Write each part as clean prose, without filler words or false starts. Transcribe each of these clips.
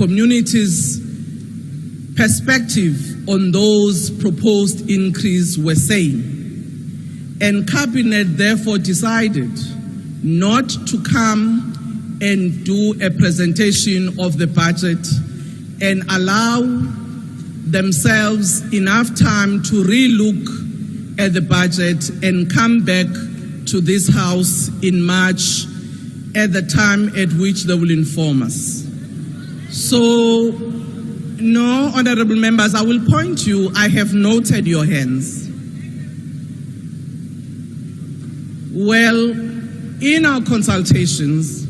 community's perspective on those proposed increase were saying. And Cabinet therefore decided not to come and do a presentation of the budget and allow themselves enough time to re-look at the budget and come back to this House in March at the time at which they will inform us. So, no, honorable members, I will point you, I have noted your hands. Well, in our consultations,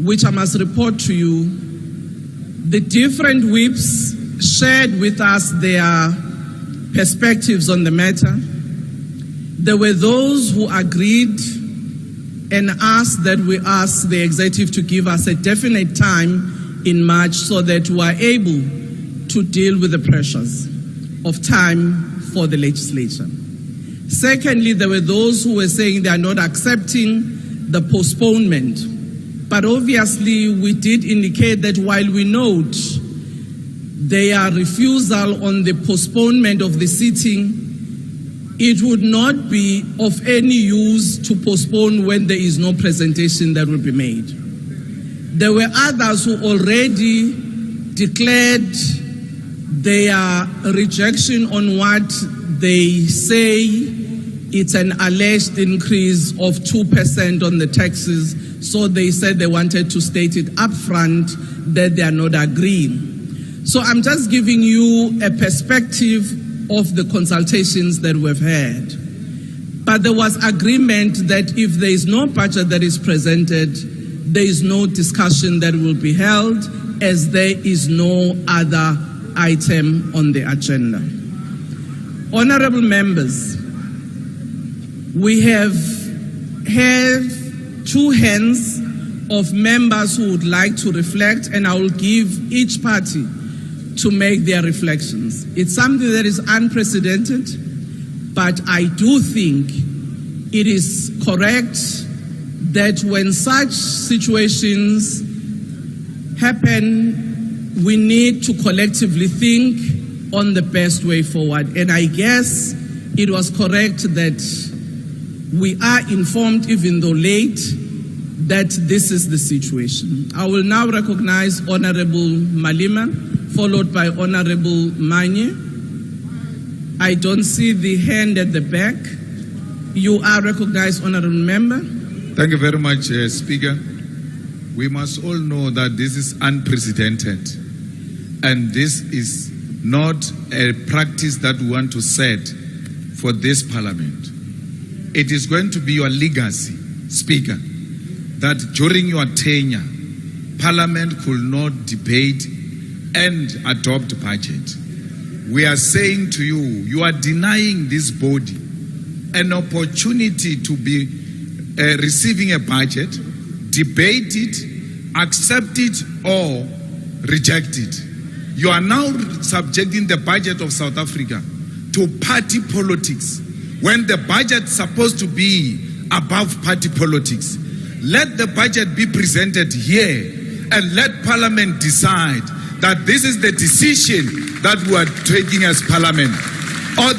which I must report to you, the different whips shared with us their perspectives on the matter. There were those who agreed and asked that we ask the executive to give us a definite time in March so that we are able to deal with the pressures of time for the legislature. Secondly, there were those who were saying they are not accepting the postponement. But obviously, we did indicate that while we note their refusal on the postponement of the sitting, it would not be of any use to postpone when there is no presentation that will be made. There were others who already declared their rejection on what they say it's an alleged increase of 2% on the taxes. So they said they wanted to state it up front that they are not agreeing. So I'm just giving you a perspective of the consultations that we've had. But there was agreement that if there is no budget that is presented, there is no discussion that will be held, as there is no other item on the agenda. Honorable members, we have two hands of members who would like to reflect, and I will give each party to make their reflections. It's something that is unprecedented, but I do think it is correct that when such situations happen, we need to collectively think on the best way forward. And I guess it was correct that we are informed, even though late, that this is the situation. I will now recognize Honorable Malima, followed by Honorable Manye. I don't see the hand at the back. You are recognized, Honorable Member. Thank you very much, Speaker. We must all know that this is unprecedented, and this is not a practice that we want to set for this Parliament. It is going to be your legacy, Speaker, that during your tenure, Parliament could not debate and adopt budget. We are saying to you, you are denying this body an opportunity to be receiving a budget, debate it, accept it, or reject it. You are now subjecting the budget of South Africa to party politics when the budget is supposed to be above party politics. Let the budget be presented here and let Parliament decide that this is the decision that we are taking as Parliament, or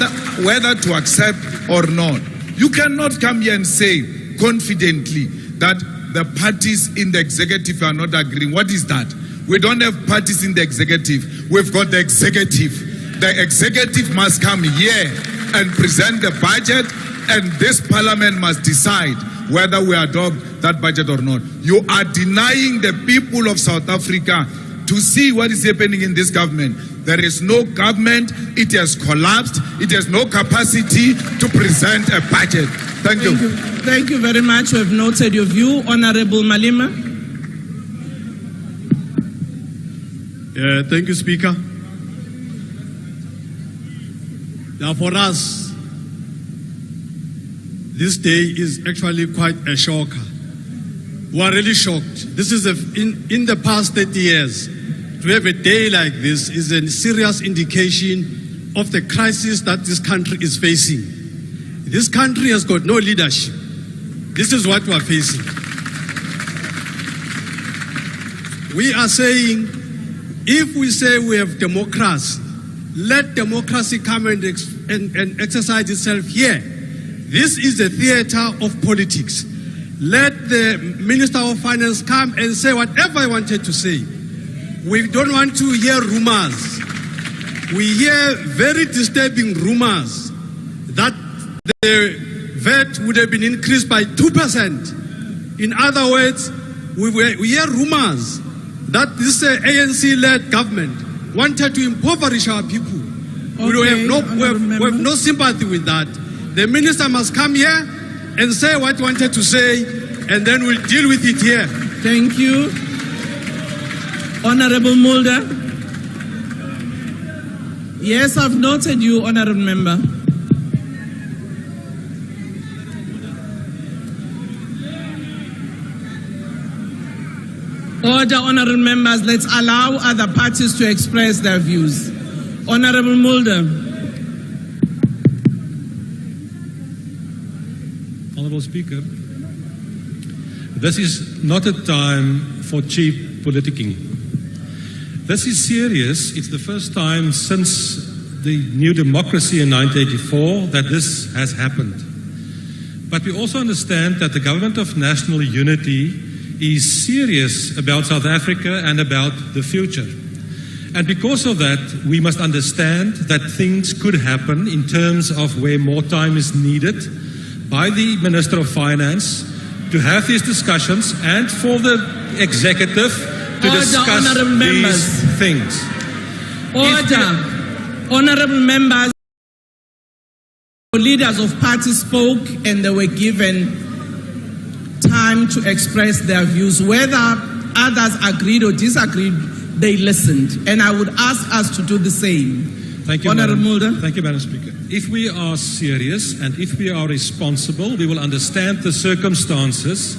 whether to accept or not. You cannot come here and say confidently that the parties in the executive are not agreeing. What is that? We don't have parties in the executive. We've got the executive. The executive must come here and present the budget, and this Parliament must decide whether we adopt that budget or not. You are denying the people of South Africa to see what is happening in this government. There is no government. It has collapsed. It has no capacity to present a budget. Thank you. Thank you very much. We have noted your view. Honorable Malima. Thank you, Speaker. Now, for us, this day is actually quite a shocker. We are really shocked. This is in the past 30 years, to have a day like this is a serious indication of the crisis that this country is facing. This country has got no leadership. This is what we are facing. We are saying, if we say we have democracy, let democracy come and exercise itself here. This is a theater of politics. Let the Minister of Finance come and say whatever he wanted to say. We don't want to hear rumors. We hear very disturbing rumors that the VAT would have been increased by 2%. In other words, we hear rumors that this ANC-led government wanted to impoverish our people. We have no sympathy with that. The minister must come here and say what he wanted to say, and then we'll deal with it here. Thank you. Honorable Mulder. Yes, I've noted you, Honorable Member. Order, Honorable Members. Let's allow other parties to express their views. Honorable Mulder. Honorable Speaker, this is not a time for cheap politicking. This is serious. It's the first time since the new democracy in 1984 that this has happened. But we also understand that the Government of National Unity is serious about South Africa and about the future. And because of that, we must understand that things could happen in terms of where more time is needed by the Minister of Finance to have these discussions and for the executive to discuss these things. Order. Honorable members, leaders of parties spoke and they were given time to express their views. Whether others agreed or disagreed, they listened. And I would ask us to do the same. Thank you, Honorable Mulder. Thank you, Madam Speaker. If we are serious and if we are responsible, we will understand the circumstances.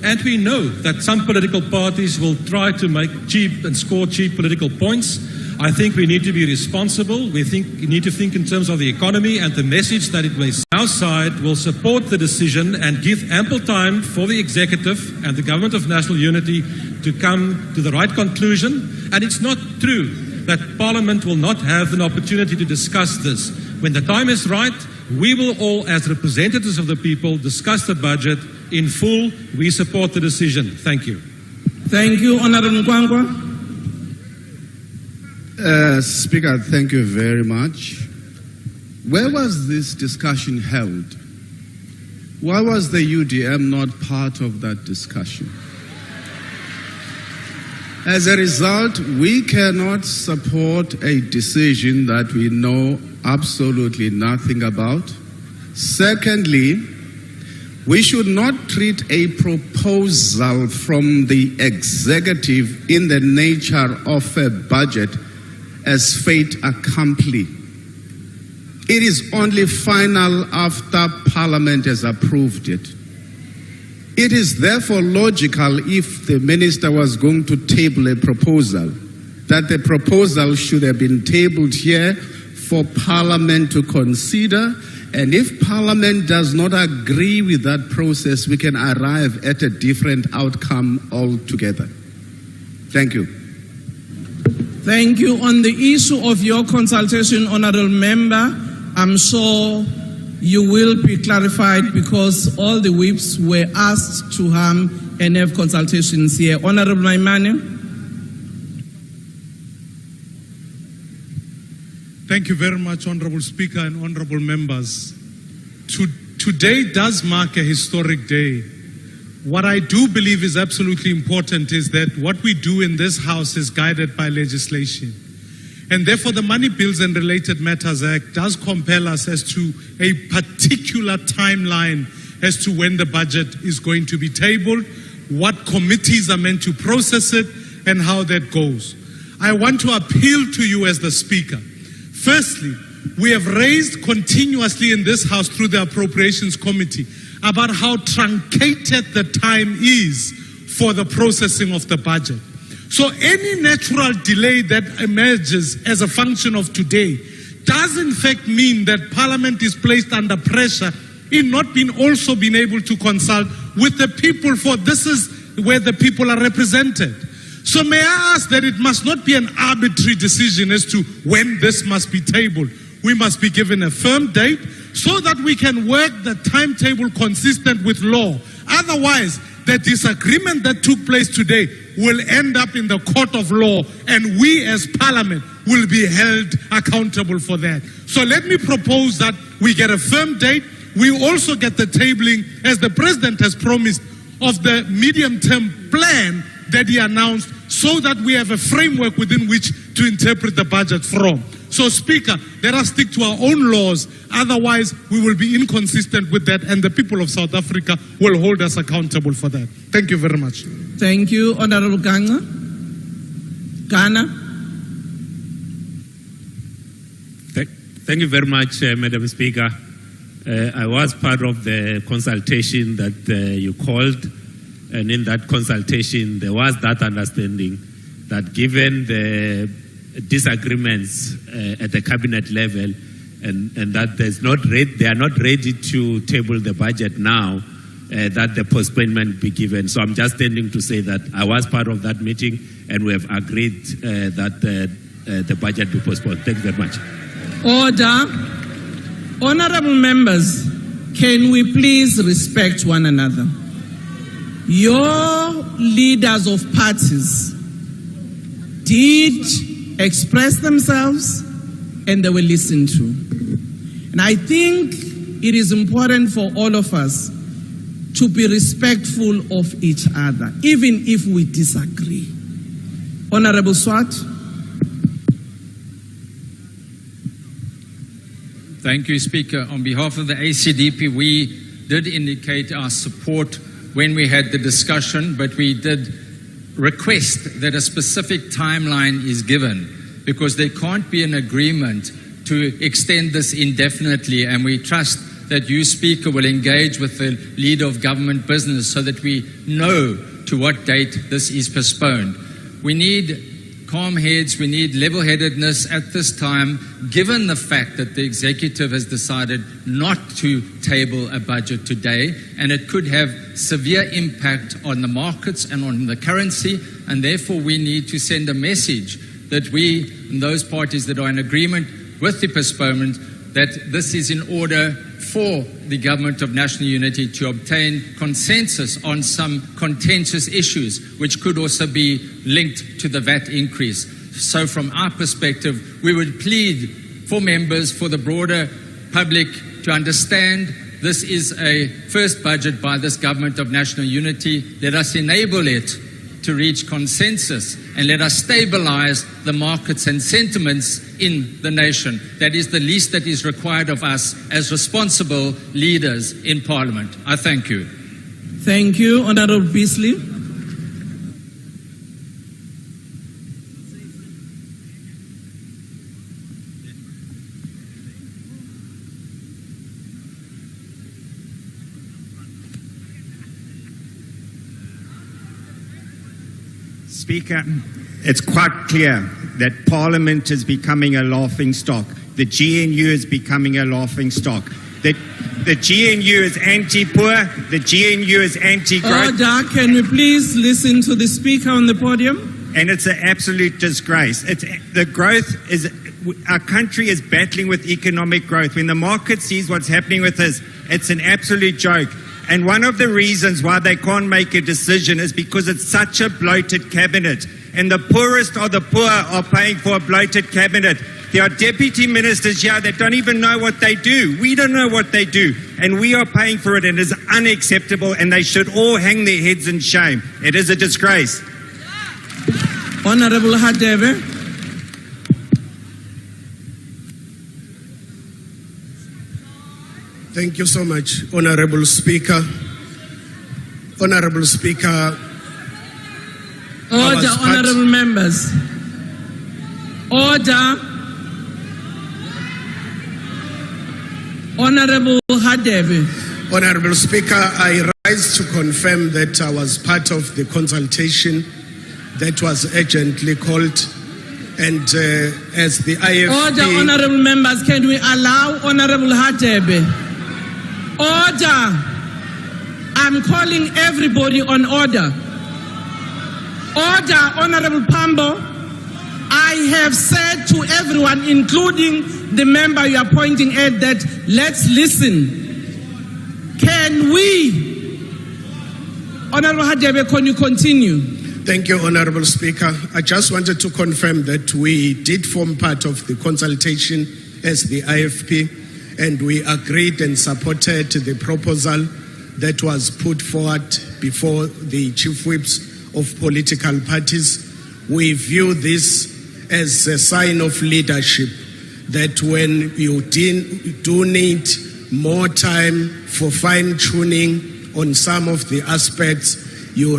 And we know that some political parties will try to make cheap and score cheap political points. I think we need to be responsible. We need to think in terms of the economy and the message that it may send. Our side will support the decision and give ample time for the executive and the Government of National Unity to come to the right conclusion. And it's not true that Parliament will not have an opportunity to discuss this. When the time is right, we will all, as representatives of the people, discuss the budget in full. We support the decision. Thank you. Thank you, Honorable Godongwana. Speaker, thank you very much. Where was this discussion held? Why was the UDM not part of that discussion? As a result, we cannot support a decision that we know absolutely nothing about. Secondly, we should not treat a proposal from the executive in the nature of a budget as fait accompli. It is only final after Parliament has approved it. It is therefore logical, if the minister was going to table a proposal, that the proposal should have been tabled here for Parliament to consider, and if Parliament does not agree with that process, we can arrive at a different outcome altogether. Thank you. Thank you. On the issue of your consultation, Honorable Member, I'm sure you will be clarified because all the whips were asked to come and have consultations here. Honorable Maimane. Thank you very much, Honorable Speaker and Honorable Members. Today does mark a historic day. What I do believe is absolutely important is that what we do in this House is guided by legislation. And therefore the Money Bills and Related Matters Act does compel us as to a particular timeline as to when the budget is going to be tabled, what committees are meant to process it, and how that goes. I want to appeal to you as the Speaker. Firstly, we have raised continuously in this House through the Appropriations Committee about how truncated the time is for the processing of the budget. So any natural delay that emerges as a function of today does in fact mean that Parliament is placed under pressure in not being also being able to consult with the people, for this is where the people are represented. So may I ask that it must not be an arbitrary decision as to when this must be tabled. We must be given a firm date so that we can work the timetable consistent with law. Otherwise, the disagreement that took place today will end up in the court of law, and we as Parliament will be held accountable for that. So let me propose that we get a firm date. We also get the tabling, as the President has promised, of the medium-term plan that he announced, so that we have a framework within which to interpret the budget from. So, Speaker, let us stick to our own laws. Otherwise, we will be inconsistent with that, and the people of South Africa will hold us accountable for that. Thank you very much. Thank you, Honorable Ghana. Thank you very much, Madam Speaker. I was part of the consultation that you called, and in that consultation, there was that understanding that given the disagreements at the cabinet level, and that they are not ready to table the budget now, that the postponement be given. So I'm just standing to say that I was part of that meeting, and we have agreed that the budget be postponed. Thank you very much. Order. Honorable members, can we please respect one another? Your leaders of parties did express themselves, and they were listened to. And I think it is important for all of us to be respectful of each other, even if we disagree. Honorable Swart. Thank you, Speaker. On behalf of the ACDP, we did indicate our support when we had the discussion, but we did request that a specific timeline is given, because there can't be an agreement to extend this indefinitely, and we trust that you, Speaker, will engage with the leader of government business so that we know to what date this is postponed. We need calm heads, we need level-headedness at this time, given the fact that the executive has decided not to table a budget today, and it could have severe impact on the markets and on the currency, and therefore we need to send a message that we, and those parties that are in agreement with the postponement, that this is in order for the Government of National Unity to obtain consensus on some contentious issues, which could also be linked to the VAT increase. So from our perspective, we would plead for members, for the broader public, to understand this is a first budget by this Government of National Unity. Let us enable it to reach consensus, and let us stabilize the markets and sentiments in the nation. That is the least that is required of us as responsible leaders in Parliament. I thank you. Thank you, Honorable Beasley. Speaker, it's quite clear that Parliament is becoming a laughing stock. The GNU is becoming a laughing stock. The GNU is anti-poor, the GNU is anti-growth. Order, can we please listen to the speaker on the podium? And it's an absolute disgrace. The growth is, our country is battling with economic growth. When the market sees what's happening with us, it's an absolute joke. And one of the reasons why they can't make a decision is because it's such a bloated cabinet. And the poorest of the poor are paying for a bloated cabinet. There are deputy ministers here that don't even know what they do. We don't know what they do. And we are paying for it, and it is unacceptable, and they should all hang their heads in shame. It is a disgrace. Honorable Hadebe. Thank you so much, Honorable Speaker. Honorable Speaker. Order, honorable members. Order. Honorable Hadebe. Honorable Speaker, I rise to confirm that I was part of the consultation that was urgently called, and as the IFP... Order, honorable members. Can we allow Honorable Hadebe? Order. I'm calling everybody on order. Order, Honorable Pambo. I have said to everyone, including the member you are pointing at, that let's listen. Can we, Honorable Hadebe, can you continue? Thank you, Honorable Speaker. I just wanted to confirm that we did form part of the consultation as the IFP, and we agreed and supported the proposal that was put forward before the chief whips of political parties. We view this as a sign of leadership, that when you do need more time for fine-tuning on some of the aspects, you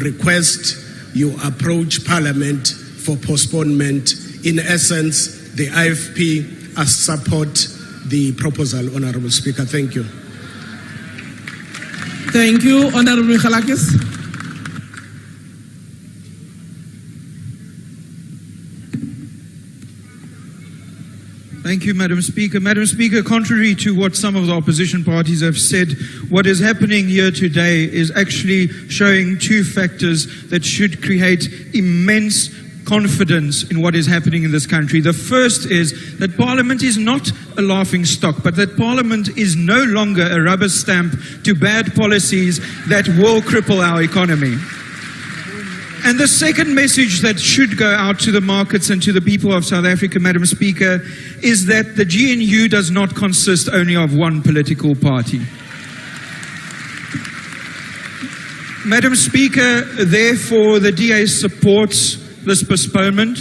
approach Parliament for postponement. In essence, the IFP support the proposal, Honourable Speaker. Thank you. Thank you, Honourable Michalakis. Thank you, Madam Speaker. Madam Speaker, contrary to what some of the opposition parties have said, what is happening here today is actually showing two factors that should create immense confidence in what is happening in this country. The first is that Parliament is not a laughing stock, but that Parliament is no longer a rubber stamp to bad policies that will cripple our economy. And the second message that should go out to the markets and to the people of South Africa, Madam Speaker, is that the GNU does not consist only of one political party. Madam Speaker, therefore, the DA supports this postponement,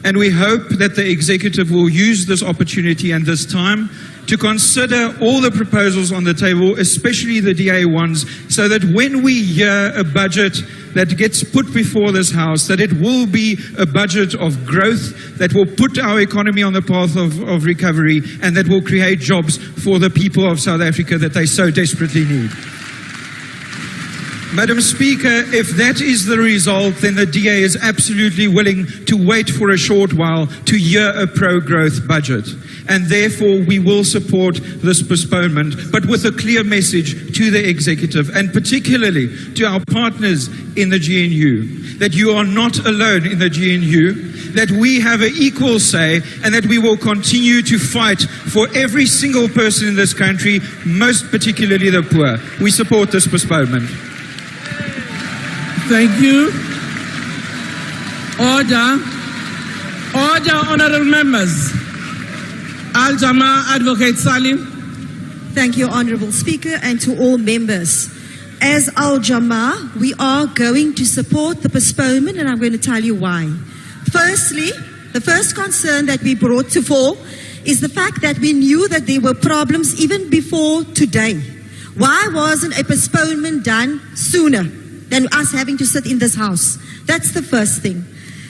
and we hope that the executive will use this opportunity and this time to consider all the proposals on the table, especially the DA ones, so that when we hear a budget that gets put before this House, that it will be a budget of growth that will put our economy on the path of recovery and that will create jobs for the people of South Africa that they so desperately need. Madam Speaker, if that is the result, then the DA is absolutely willing to wait for a short while to hear a pro-growth budget. And therefore, we will support this postponement, but with a clear message to the executive and particularly to our partners in the GNU, that you are not alone in the GNU, that we have an equal say, and that we will continue to fight for every single person in this country, most particularly the poor. We support this postponement. Thank you. Order. Order, honorable members. Al-Jama, Advocate Salim. Thank you, Honorable Speaker, and to all members. As Al-Jama, we are going to support the postponement, and I'm going to tell you why. Firstly, the first concern that we brought to fore is the fact that we knew that there were problems even before today. Why wasn't a postponement done sooner than us having to sit in this House? That's the first thing.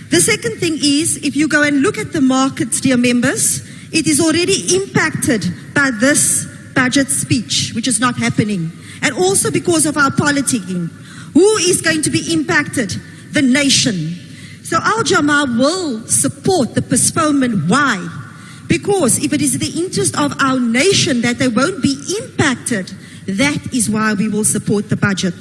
The second thing is, if you go and look at the markets, dear members, it is already impacted by this budget speech, which is not happening. And also because of our politicking. Who is going to be impacted? The nation. So Al-Jama will support the postponement. Why? Because if it is the interest of our nation that they won't be impacted, that is why we will support the budget,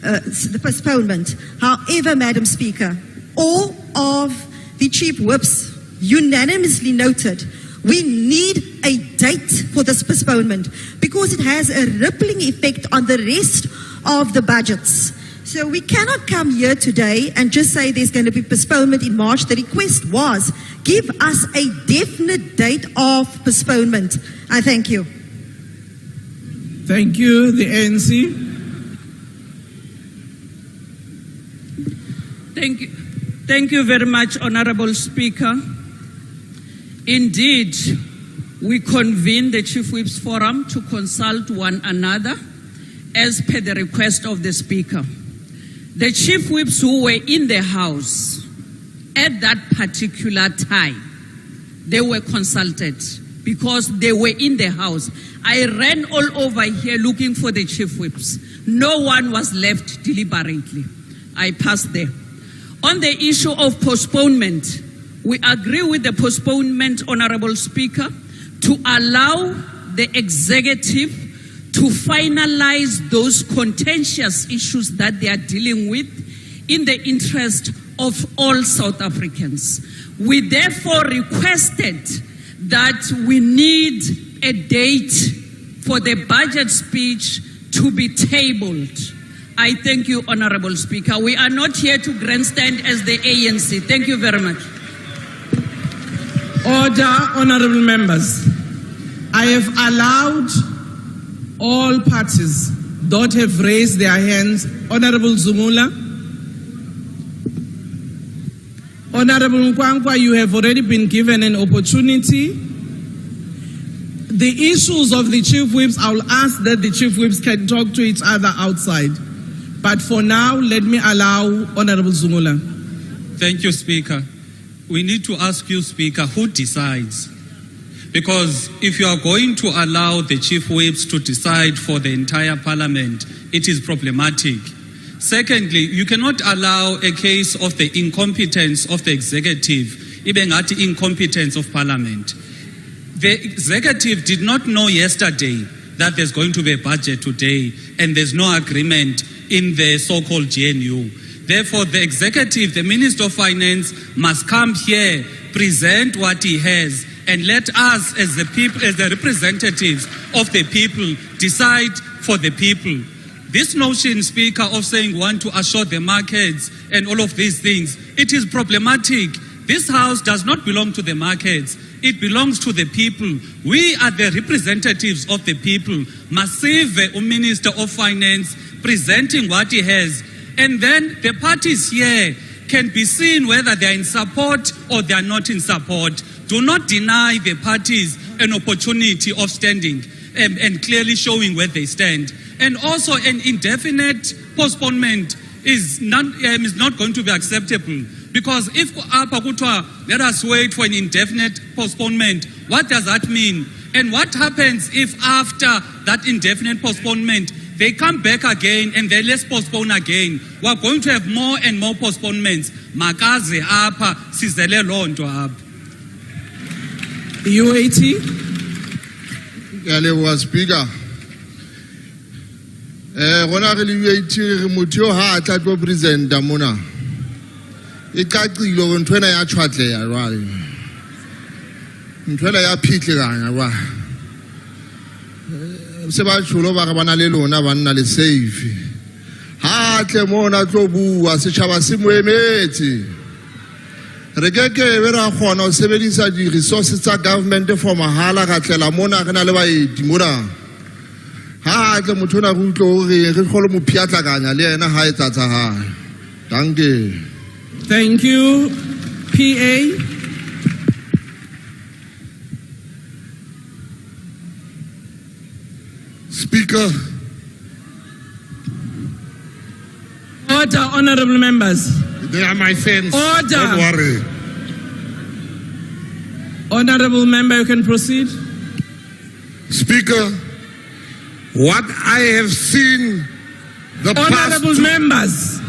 the postponement. However, Madam Speaker, all of the chief whips unanimously noted we need a date for this postponement because it has a rippling effect on the rest of the budgets. So we cannot come here today and just say there's going to be postponement in March. The request was give us a definite date of postponement. I thank you. Thank you. The ANC. Thank you very much, Honorable Speaker. Indeed, we convened the Chief Whips Forum to consult one another as per the request of the Speaker. The Chief Whips who were in the House at that particular time, they were consulted because they were in the House. I ran all over here looking for the Chief Whips. No one was left deliberately. I passed there. On the issue of postponement, we agree with the postponement, Honorable Speaker, to allow the executive to finalize those contentious issues that they are dealing with in the interest of all South Africans. We therefore requested that we need a date for the budget speech to be tabled. I thank you, Honorable Speaker. We are not here to grandstand as the ANC. Thank you very much. Order, honorable members. I have allowed all parties that have raised their hands. Honorable Zumula. Honorable Nkwankwa, you have already been given an opportunity. The issues of the chief whips, I will ask that the chief whips can talk to each other outside. But for now, let me allow Honorable Zumula. Thank you, Speaker. We need to ask you, Speaker, who decides? Because if you are going to allow the chief whips to decide for the entire parliament, it is problematic. Secondly, you cannot allow a case of the incompetence of the executive, even at the incompetence of parliament. The executive did not know yesterday that there's going to be a budget today and there's no agreement in the so-called GNU. Therefore, the executive, the Minister of Finance, must come here, present what he has, and let us, as the people, as the representatives of the people, decide for the people. This notion, Speaker, of saying we want to assure the markets and all of these things, it is problematic. This House does not belong to the markets. It belongs to the people. We are the representatives of the people. Massive Minister of Finance presenting what he has. And then the parties here can be seen whether they are in support or they are not in support. Do not deny the parties an opportunity of standing and clearly showing where they stand. And also an indefinite postponement is not going to be acceptable. Because if let us wait for an indefinite postponement, what does that mean? And what happens if after that indefinite postponement, they come back again and they let's postpone again? We're going to have more and more postponements. Makaze apa sizele lonto apa. UAT. Yale Speaker. Gona re le UAT motho ha tla tlo present mona. E qaqile go ntwena ya tshwatle ya jwale. Ntwela ya phitlheganya ba. Se ba tsholo ba ga bana le lona ba nna le safe. Ha tle mona tlo bua setšhaba se moemetse. Re ke be ra kgona go sebedisa di resources tsa government for mahala ga tlela mona re na le baeti mona. Ha tle motho na go utlo re kgolo mo phiatlakanya le ena ha etsa tsa ha. Danke. Thank you. PA. Speaker. Order, honorable members. They are my friends. Order. Don't worry. Honorable member, you can proceed. Speaker, what I have seen the honorable members.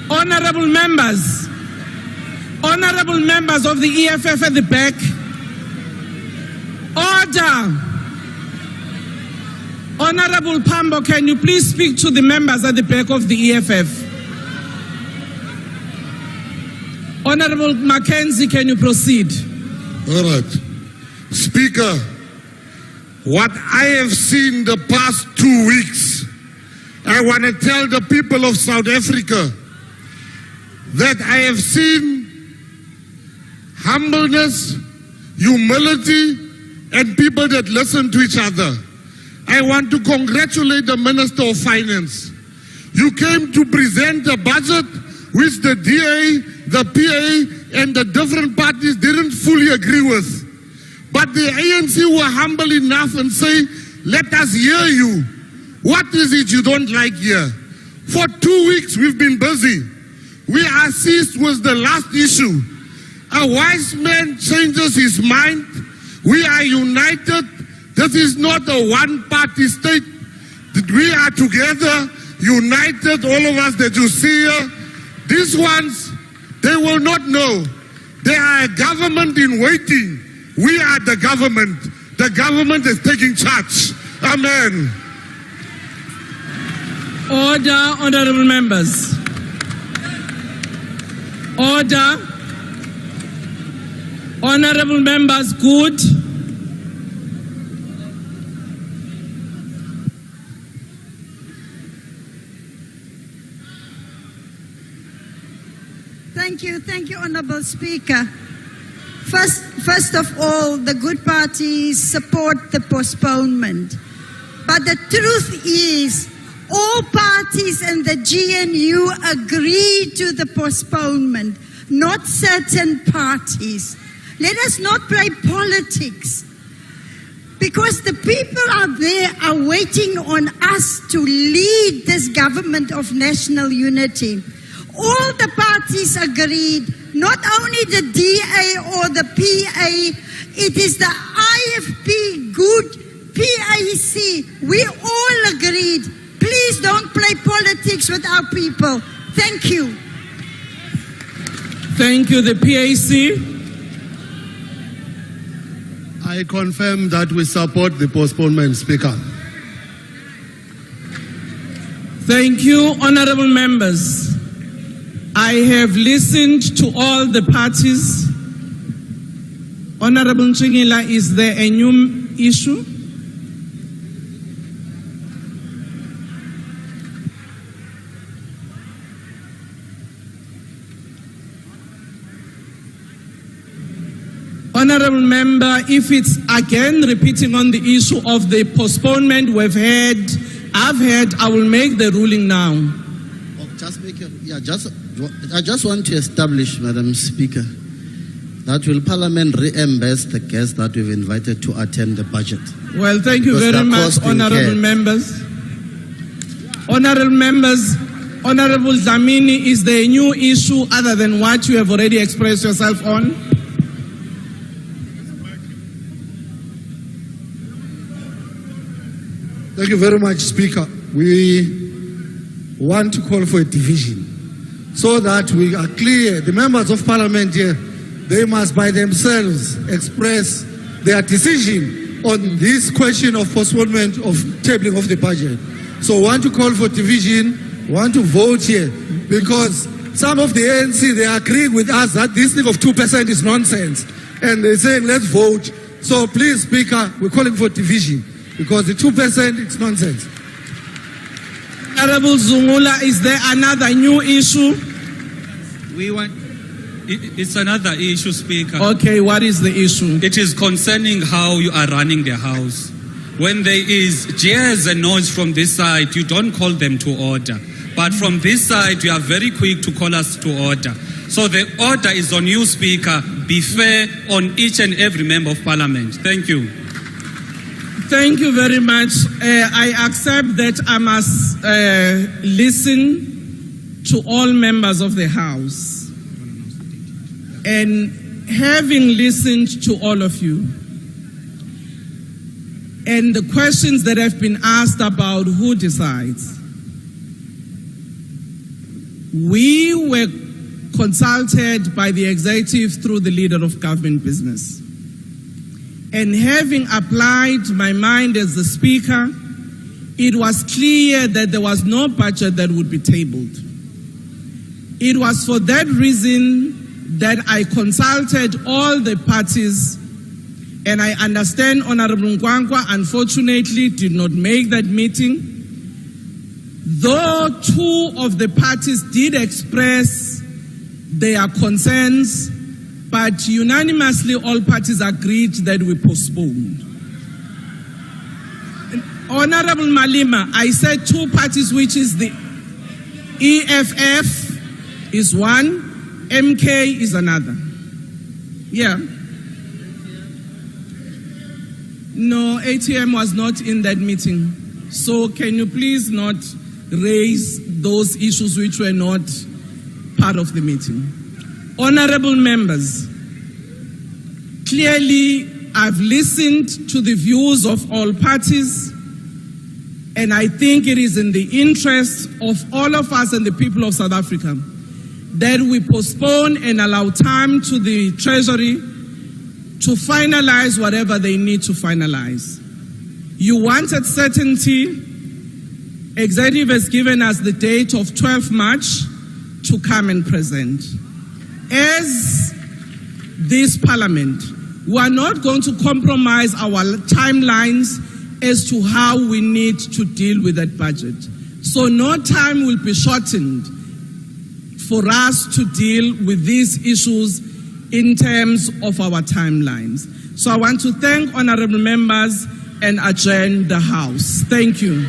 Honorable members. Honorable members of the EFF at the back. Order. Honorable Pambo, can you please speak to the members at the back of the EFF? Honorable Mackenzie, can you proceed? All right. Speaker, what I have seen the past 2 weeks, I want to tell the people of South Africa that I have seen humbleness, humility, and people that listen to each other. I want to congratulate the Minister of Finance. You came to present a budget which the DA, the PA, and the different parties didn't fully agree with. But the ANC were humble enough and say, let us hear you. What is it you don't like here? For 2 weeks we've been busy. We are seized with the last issue. A wise man changes his mind. We are united. This is not a one-party state. We are together, united, all of us that you see here. These ones, they will not know. They are a government in waiting. We are the government. The government is taking charge. Amen. Order, honorable members. Order. Honorable members, good. Thank you, Honorable Speaker. First of all, the good parties support the postponement. But the truth is, all parties in the GNU agree to the postponement, not certain parties. Let us not play politics, because the people out there are waiting on us to lead this government of national unity. All the parties agreed, not only the DA or the PA, it is the IFP, good PAC. We all agreed. Please don't play politics with our people. Thank you. Thank you, the PAC. I confirm that we support the postponement, Speaker. Thank you, honorable members. I have listened to all the parties. Honorable Nchingila, is there a new issue? Honorable member, if it's again repeating on the issue of the postponement I've heard, I will make the ruling now. I just want to establish, Madam Speaker, that will Parliament reimburse the guests that we've invited to attend the budget? Well, thank you very much, honorable members. Honorable members, Honorable Dlamini, is there a new issue other than what you have already expressed yourself on? Thank you very much, Speaker. We want to call for a division so that we are clear. The members of Parliament here, they must by themselves express their decision on this question of postponement of tabling of the budget. So want to call for division, want to vote here, because some of the ANC, they agree with us that this thing of 2% is nonsense. And they're saying, let's vote. So please, Speaker, we're calling for division, because the 2% is nonsense. Honorable Zungula, is there another new issue? It's another issue, Speaker. Okay, what is the issue? It is concerning how you are running the House. When there is jeers and noise from this side, you don't call them to order. But from this side, you are very quick to call us to order. So the order is on you, Speaker. Be fair on each and every member of Parliament. Thank you. Thank you very much. I accept that I must listen to all members of the House. And having listened to all of you, and the questions that have been asked about who decides, we were consulted by the executive through the leader of government business. And having applied my mind as the Speaker, it was clear that there was no budget that would be tabled. It was for that reason that I consulted all the parties, and I understand Honorable Nkwankwa unfortunately did not make that meeting, though two of the parties did express their concerns, but unanimously all parties agreed that we postponed. Honorable Malima, I said two parties, which is the EFF is one, MK is another. Yeah. No, ATM was not in that meeting. So can you please not raise those issues which were not part of the meeting? Honorable members, clearly I've listened to the views of all parties, and I think it is in the interest of all of us and the people of South Africa that we postpone and allow time to the Treasury to finalize whatever they need to finalize. You wanted certainty. Executive has given us the date of 12 March to come and present. as this Parliament, we are not going to compromise our timelines as to how we need to deal with that budget. So no time will be shortened for us to deal with these issues in terms of our timelines. So I want to thank honorable members and adjourn the House. Thank you.